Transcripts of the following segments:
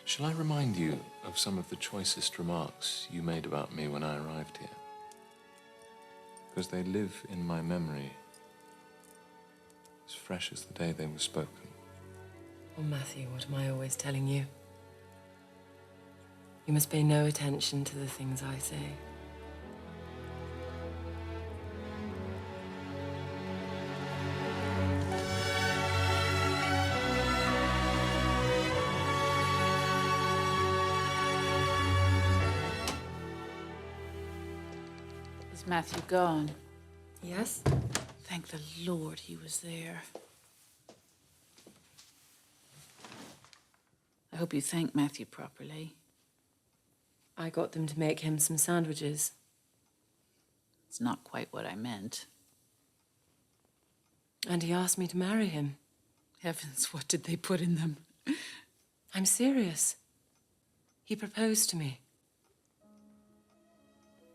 Shall I remind you of some of the choicest remarks you made about me when I arrived here? Because they live in my memory, as fresh as the day they were spoken. Oh, Matthew, what am I always telling you? You must pay no attention to the things I say. Is Matthew gone? Yes? Thank the Lord he was there. I hope you thanked Matthew properly. I got them to make him some sandwiches. It's not quite what I meant. And he asked me to marry him. Heavens, what did they put in them? I'm serious. He proposed to me.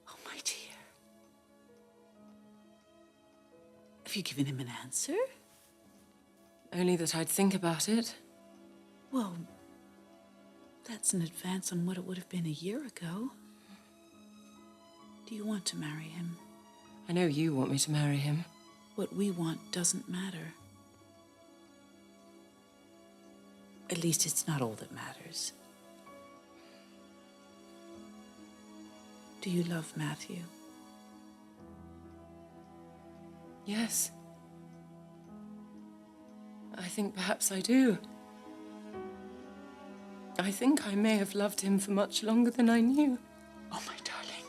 Oh, my dear. Have you given him an answer? Only that I'd think about it. Well, that's an advance on what it would have been a year ago. Do you want to marry him? I know you want me to marry him. What we want doesn't matter. At least it's not all that matters. Do you love Matthew? Yes. I think perhaps I do. I think I may have loved him for much longer than I knew. Oh, my darling.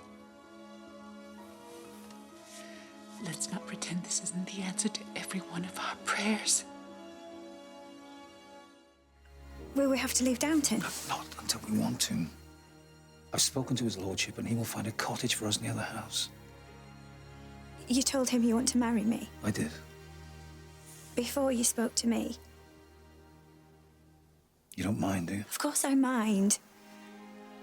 Let's not pretend this isn't the answer to every one of our prayers. Will we have to leave Downton? Not until we want to. I've spoken to his lordship and he will find a cottage for us near the house. You told him you want to marry me? I did. Before you spoke to me? You don't mind, do you? Of course I mind.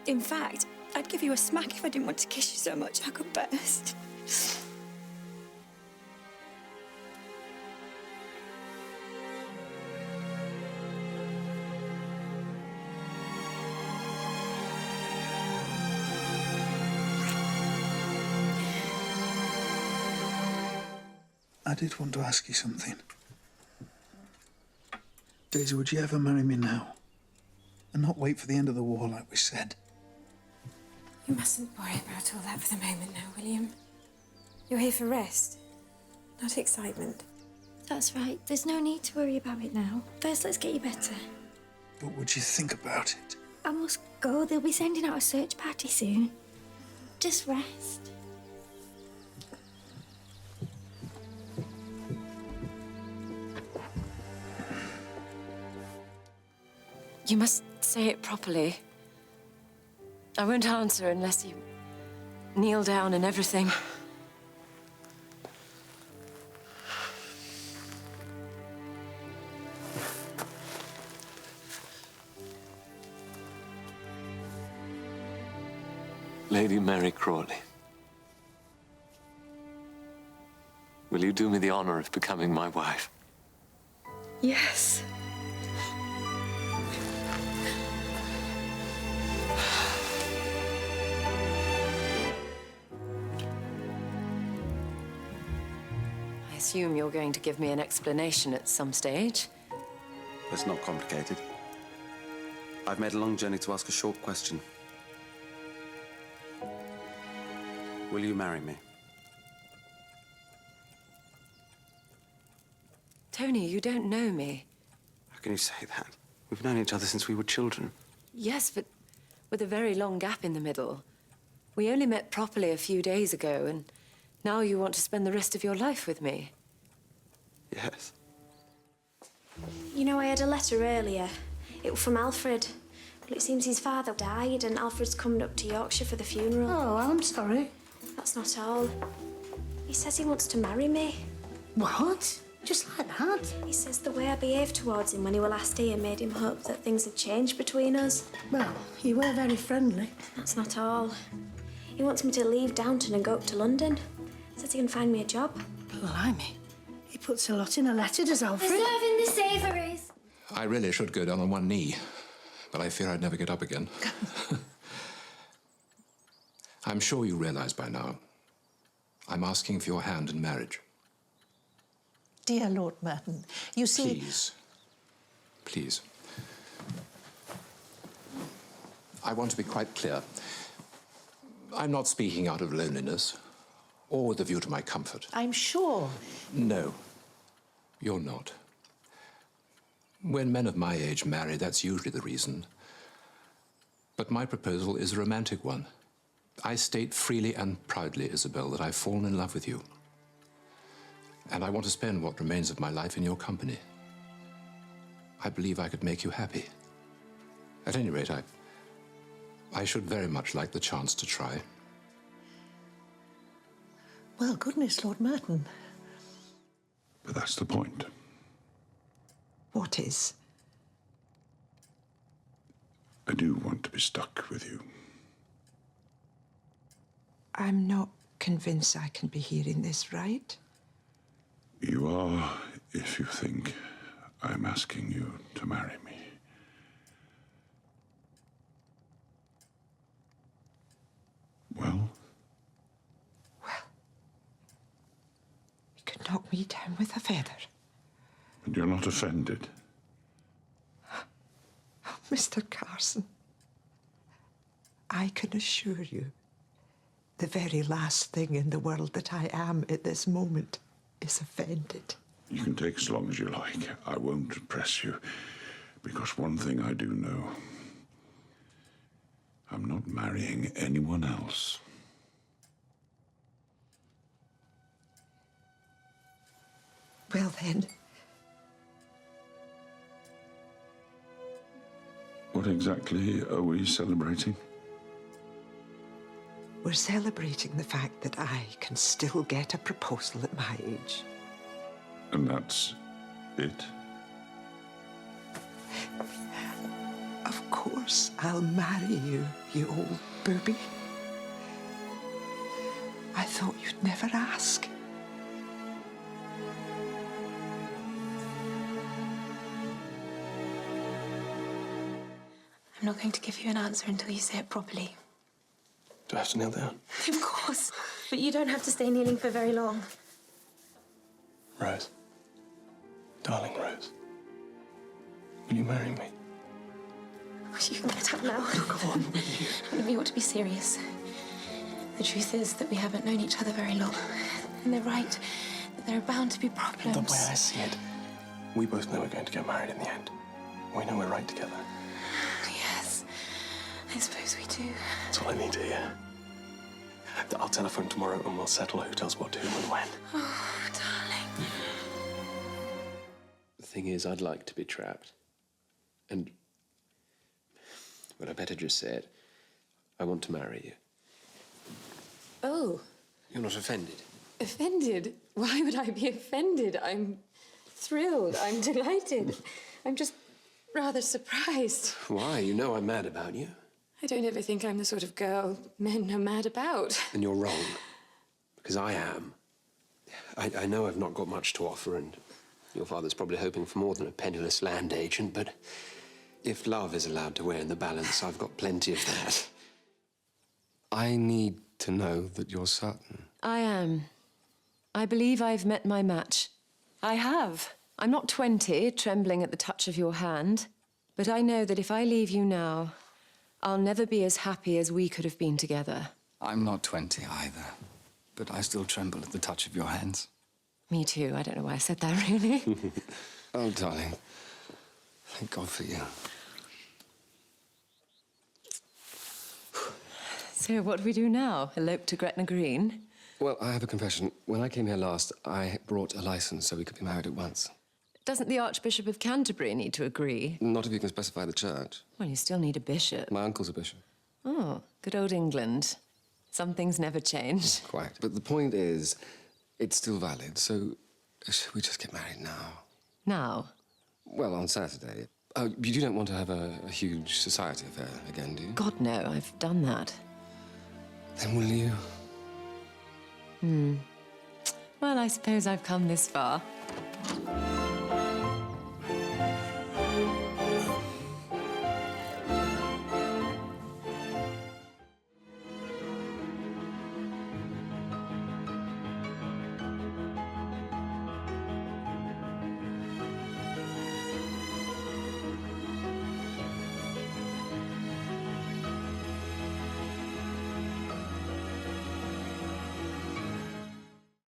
In fact, I'd give you a smack if I didn't want to kiss you so much I could burst. I did want to ask you something. Daisy, would you ever marry me now? And not wait for the end of the war like we said? You mustn't worry about all that for the moment now, William. You're here for rest, not excitement. That's right. There's no need to worry about it now. First, let's get you better. But would you think about it? I must go. They'll be sending out a search party soon. Just rest. You must say it properly. I won't answer unless you kneel down and everything. Lady Mary Crawley, will you do me the honor of becoming my wife? Yes. I assume you're going to give me an explanation at some stage. It's not complicated. I've made a long journey to ask a short question. Will you marry me? Tony, you don't know me. How can you say that? We've known each other since we were children. Yes, but with a very long gap in the middle. We only met properly a few days ago, and now you want to spend the rest of your life with me. Yes. You know, I had a letter earlier. It was from Alfred. Well, it seems his father died and Alfred's coming up to Yorkshire for the funeral. Oh, I'm sorry. That's not all. He says he wants to marry me. What? Just like that? He says the way I behaved towards him when he were last here made him hope that things had changed between us. Well, you were very friendly. That's not all. He wants me to leave Downton and go up to London. Says he can find me a job. Blimey. He puts a lot in a letter, does Alfred? Serving the savouries. I really should go down on one knee. but I fear I'd never get up again. I'm sure you realize by now, I'm asking for your hand in marriage. Dear Lord Merton, you see... Please. Please. I want to be quite clear. I'm not speaking out of loneliness or with a view to my comfort. I'm sure. No, you're not. When men of my age marry, that's usually the reason. But my proposal is a romantic one. I state freely and proudly, Isabel, that I've fallen in love with you. And I want to spend what remains of my life in your company. I believe I could make you happy. At any rate, I should very much like the chance to try. Well, goodness, Lord Merton. But that's the point. What is? I do want to be stuck with you. I'm not convinced I can be hearing this right. You are, if you think I'm asking you to marry me. Well? Well, you could knock me down with a feather. And you're not offended? Oh, Mr. Carson, I can assure you, the very last thing in the world that I am at this moment is offended. You can take as long as you like. I won't press you, because one thing I do know. I'm not marrying anyone else. Well, then. What exactly are we celebrating? We're celebrating the fact that I can still get a proposal at my age. And that's it? Of course, I'll marry you, you old booby. I thought you'd never ask. I'm not going to give you an answer until you say it properly. Do I have to kneel down? Of course. But you don't have to stay kneeling for very long. Rose. Darling Rose. Will you marry me? You can get up now. Go on, will you? I think we ought to be serious. The truth is that we haven't known each other very long. And they're right, that there are bound to be problems. The way I see it, we both know we're going to get married in the end. We know we're right together. Yes, I suppose we do. That's all I need to hear. I'll telephone tomorrow and we'll settle who tells what to whom and when. Oh, darling. The thing is, I'd like to be trapped. And... well, I better just say it. I want to marry you. Oh. You're not offended? Offended? Why would I be offended? I'm thrilled. I'm delighted. I'm just rather surprised. Why? You know I'm mad about you. I don't ever think I'm the sort of girl men are mad about. And you're wrong. Because I am. I know I've not got much to offer, and your father's probably hoping for more than a penniless land agent, but if love is allowed to weigh in the balance, I've got plenty of that. I need to know that you're certain. I am. I believe I've met my match. I have. I'm not 20, trembling at the touch of your hand. But I know that if I leave you now, I'll never be as happy as we could have been together. I'm not 20 either, but I still tremble at the touch of your hands. Me too. I don't know why I said that, really. Oh, darling. Thank God for you. So what do we do now? Elope to Gretna Green? Well, I have a confession. When I came here last, I brought a license so we could be married at once. Doesn't the Archbishop of Canterbury need to agree? Not if you can specify the church. Well, you still need a bishop. My uncle's a bishop. Oh, good old England. Some things never change. Quite. But the point is, it's still valid, so should we just get married now? Now? Well, on Saturday. Oh, you don't want to have a huge society affair again, do you? God, no. I've done that. Then will you? Well, I suppose I've come this far.